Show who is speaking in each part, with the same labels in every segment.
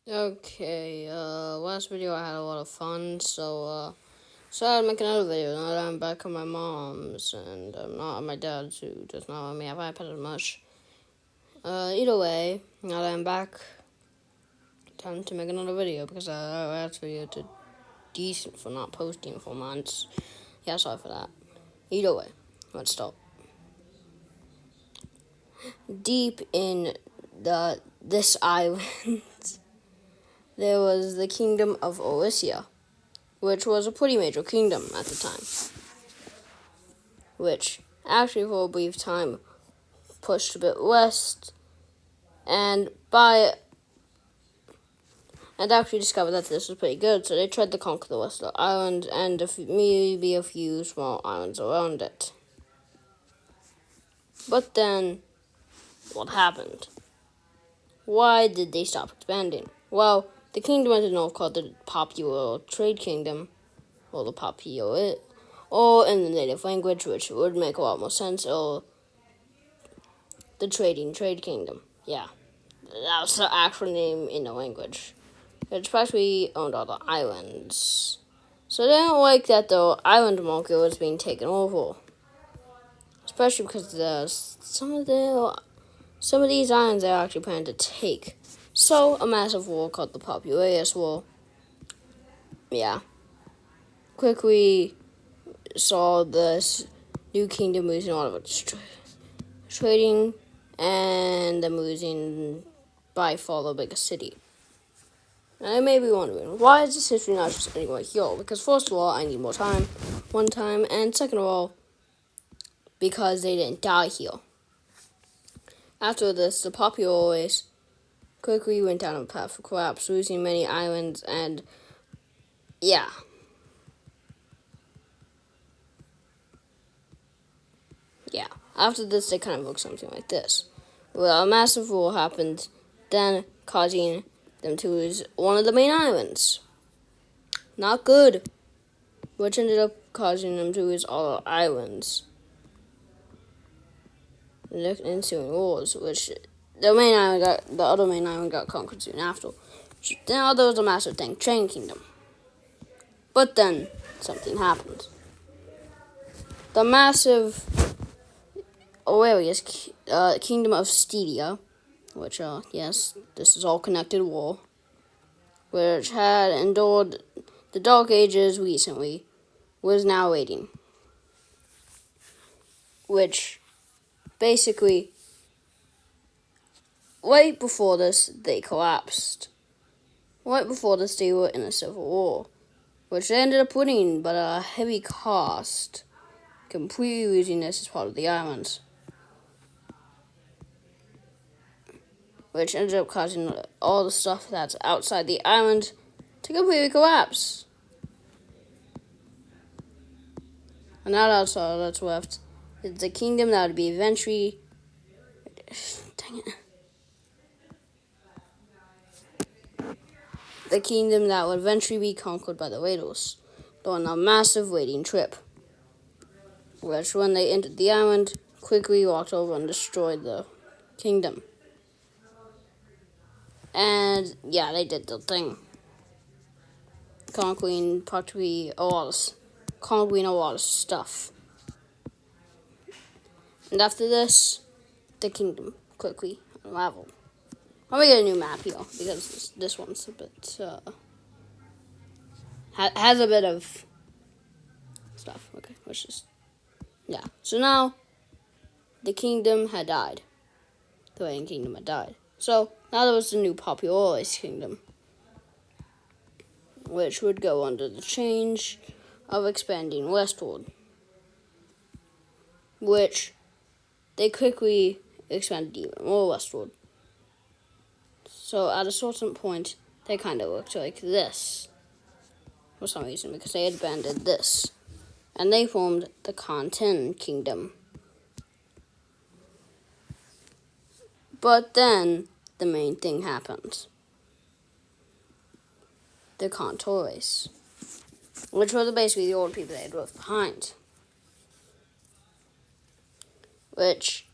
Speaker 1: Okay, last video I had a lot of fun, so I had to make another video. Now that I'm back at my mom's, and I'm not at my dad's, who does not let me have iPad as much. Either way, now that I'm back, time to make another video, because our last video did decent for not posting for months. Yeah, sorry for that. Either way, let's start. Deep in this island, there was the kingdom of Olysia, which was a pretty major kingdom at the time, which actually for a brief time pushed a bit west, and actually discovered that this was pretty good, so they tried to conquer the rest of the island and maybe a few small islands around it. But then, what happened? Why did they stop expanding? Well, the kingdom at the north called the Popular Trade Kingdom, or the Popular, or in the native language, which would make a lot more sense, or the Trade Kingdom. Yeah, that was the actual name in the language. It especially owned all the islands. So they didn't like that the island market was being taken over. Especially because some of these islands they actually planned to take. So a massive war called the Popularius War. Yeah. Quickly saw this new kingdom losing all of its trading, and them losing by far the biggest city. And I may be wondering, why is this history not just ending right here? Because first of all, I need more time, and second of all, because they didn't die here. After this, the popular race quickly went down a path of collapse, losing many islands, and yeah. After this, they kind of look something like this. Well, a massive war happened, then causing them to lose one of the main islands. Not good. Which ended up causing them to lose all the islands. The ensuing wars, which the other main island got conquered soon after. Now there was a massive train kingdom. But then something happened. The massive hilarious kingdom of Styria, which yes, this is all connected war, which had endured the Dark Ages recently, was now waiting. Which basically, right before this, they collapsed. Right before this, they were in a civil war, which they ended up winning, but at a heavy cost, completely losing this as part of the islands, which ended up causing all the stuff that's outside the island to completely collapse. And now that's all that's left. It's a kingdom that would be eventually... Dang it. The kingdom that would eventually be conquered by the raiders during a massive raiding trip, which when they entered the island, quickly walked over and destroyed the kingdom. And yeah, they did the thing, conquering practically a lot of stuff. And after this, the kingdom quickly unraveled. I'm gonna get a new map here because this one's a bit has a bit of stuff. Okay, let's just So now the kingdom had died. The reigning kingdom had died. So now there was the new populous kingdom, which would go under the change of expanding westward, which they quickly expanded even more westward. So at a certain point, they kind of looked like this for some reason, because they had abandoned this. And they formed the Contin Kingdom. But then, the main thing happened. The Contores, which were basically the old people they had left behind. Which,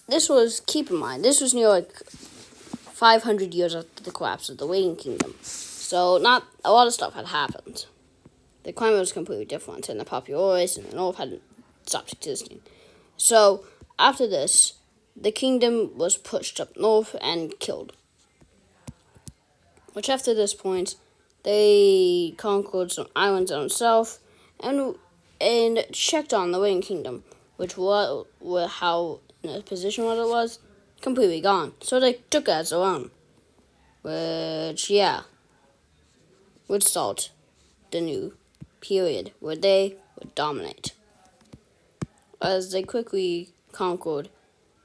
Speaker 1: this was, keep in mind, this was near like 500 years after the collapse of the Waiting Kingdom. So not a lot of stuff had happened. The climate was completely different, and the populace in the north had stopped existing. So after this, the kingdom was pushed up north and killed. Which after this point, they conquered some islands down south and checked on the Waiting Kingdom, which was how in the position what it was, completely gone. So they took it as their own, would start the new period where they would dominate, as they quickly conquered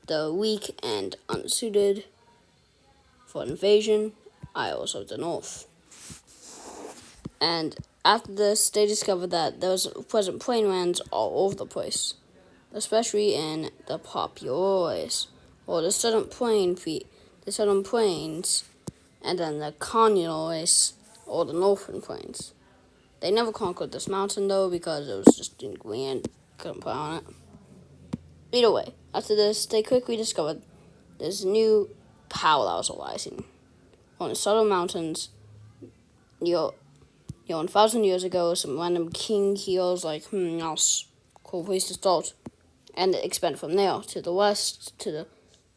Speaker 1: the weak and unsuited for invasion isles of the north. And after this, they discovered that there was pleasant plainlands all over the place, especially in the populace, or the southern plains, and then the colonials, or the northern plains. They never conquered this mountain though because it was just in land, couldn't put on it. Either way, after this, they quickly discovered this new power that was arising on the southern mountains. 1,000 years ago, some random king heals that's cool place to start, and it expanded from there to the west,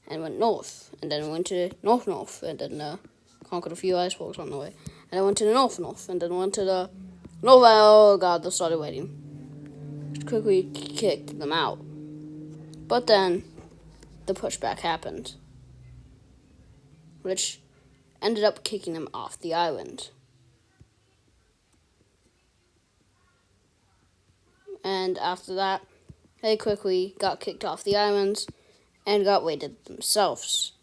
Speaker 1: and went north, and then went to north, and then conquered a few icebergs on the way, and then went to the north, and then went to the north. Oh god, they started waiting. Quickly kicked them out, but then the pushback happened, which ended up kicking them off the island. And after that, they quickly got kicked off the islands and got raided themselves.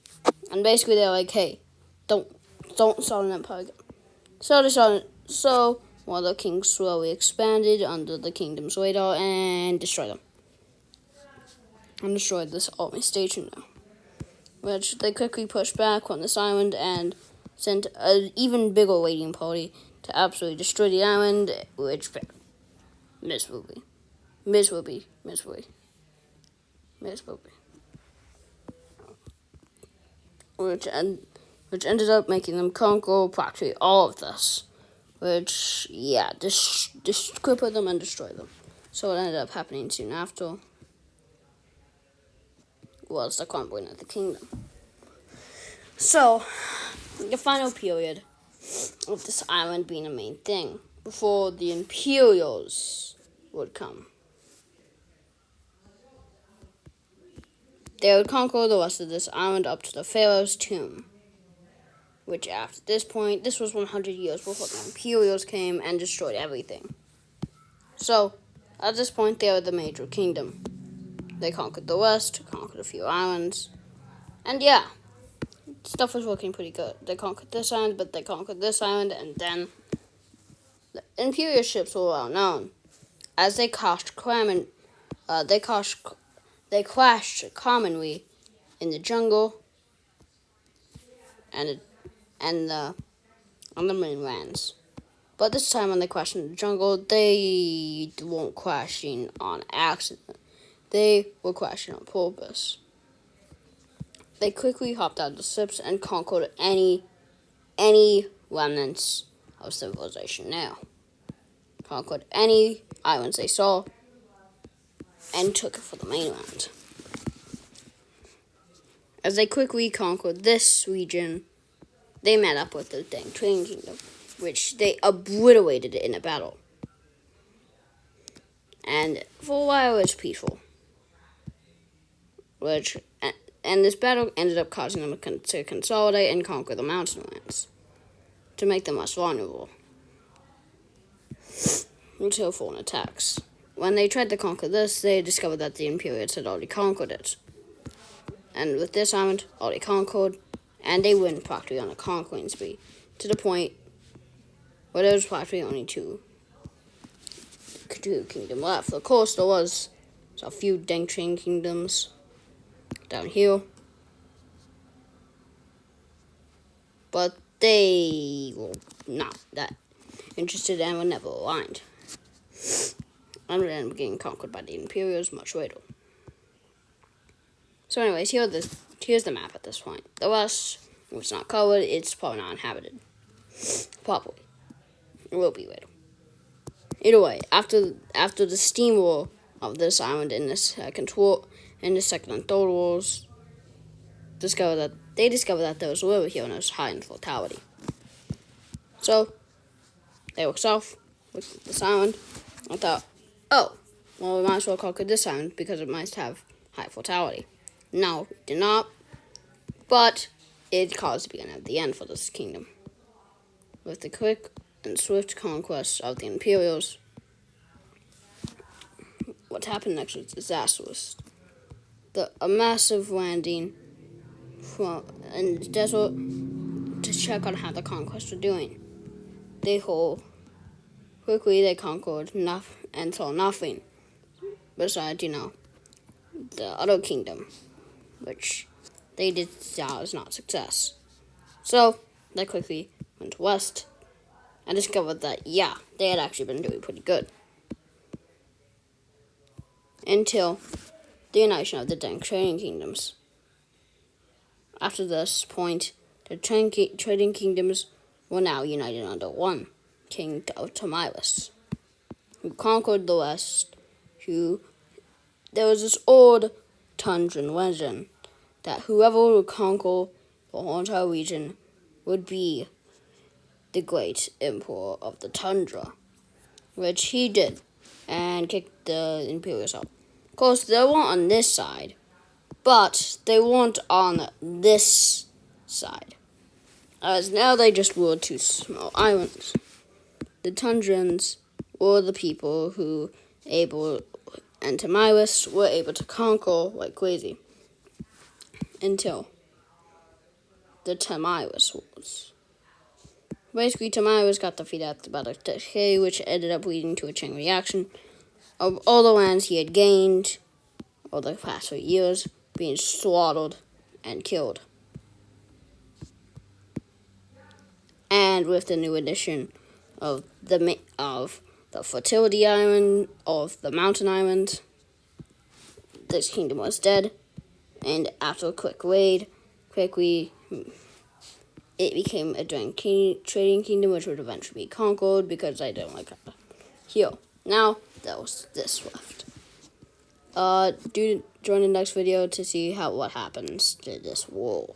Speaker 1: And basically, they're like, "Hey, don't start an empire again." So one of the kings slowly expanded under the kingdom's radar and destroyed them. And destroyed this army station now, which they quickly pushed back on this island and sent an even bigger raiding party to absolutely destroy the island, which failed miserably. Which ended up making them conquer practically all of this. Which, just crippled them and destroyed them. So what ended up happening soon after was the crumbling of the kingdom. So, the final period of this island being the main thing, before the Imperials would come. They would conquer the rest of this island up to the Pharaoh's tomb, which after this point, this was 100 years before the Imperials came and destroyed everything. So, at this point, they were the major kingdom. They conquered the west, conquered a few islands, and stuff was working pretty good. They conquered this island, but they conquered this island, and then the Imperial ships were well known, as they clashed commonly in the jungle and on the mainlands. But this time when they crashed in the jungle, they weren't crashing on accident. They were crashing on purpose. They quickly hopped out of the ships and conquered any remnants of civilization now. Conquered any islands they saw and took it for the mainland. As they quickly conquered this region, they met up with the Netion kingdom, which they obliterated in a battle. And for a while it was peaceful. And this battle ended up causing them to consolidate and conquer the mountainlands to make them less vulnerable until foreign attacks. When they tried to conquer this, they discovered that the Imperials had already conquered it. And with this island already conquered, and they went practically on a conquering spree, to the point where there was practically only two kingdoms left. Of course, there was a few Netion kingdoms down here, but they were not that interested and were never aligned, and would end up getting conquered by the Imperials much later. So anyways, here's the map at this point. The west If it's not covered, it's probably not inhabited. Probably. It will be later. Either way, after the steam war of this island in the second and third wars, discovered that there was a river here and it was high in fertility. So they were south with this island. I thought, oh, well, we might as well conquer this island because it might have high fertility. No, it did not, but it caused the beginning of the end for this kingdom. With the quick and swift conquest of the Imperials, what happened next was disastrous. A massive landing in the desert to check on how the conquest were doing. Quickly they conquered and saw nothing besides, the other kingdom, which they did saw as not success. So they quickly went west and discovered that, they had actually been doing pretty good. Until the unition of the then trading kingdoms. After this point, the trading kingdoms were now united under one king of Tamilus, who conquered the west. There was this old tundran legend that whoever would conquer the whole entire region would be the great emperor of the tundra, which he did, and kicked the Imperials out. Of course, they weren't on this side, but they weren't on this side, as now they just ruled two small islands. The Tundrans were the people who and Tamilus were able to conquer like crazy until the Tamilus Wars. Basically, Tamilus got defeated at the Battle of Decay, which ended up leading to a chain reaction of all the lands he had gained over the past 3 years being slaughtered and killed. And with the new addition of the fertility island, of the mountain island, this kingdom was dead. And after a quick raid, quickly it became a trading kingdom, which would eventually be conquered because I didn't like it here. Now there was this left. Join the next video to see what happens to this war.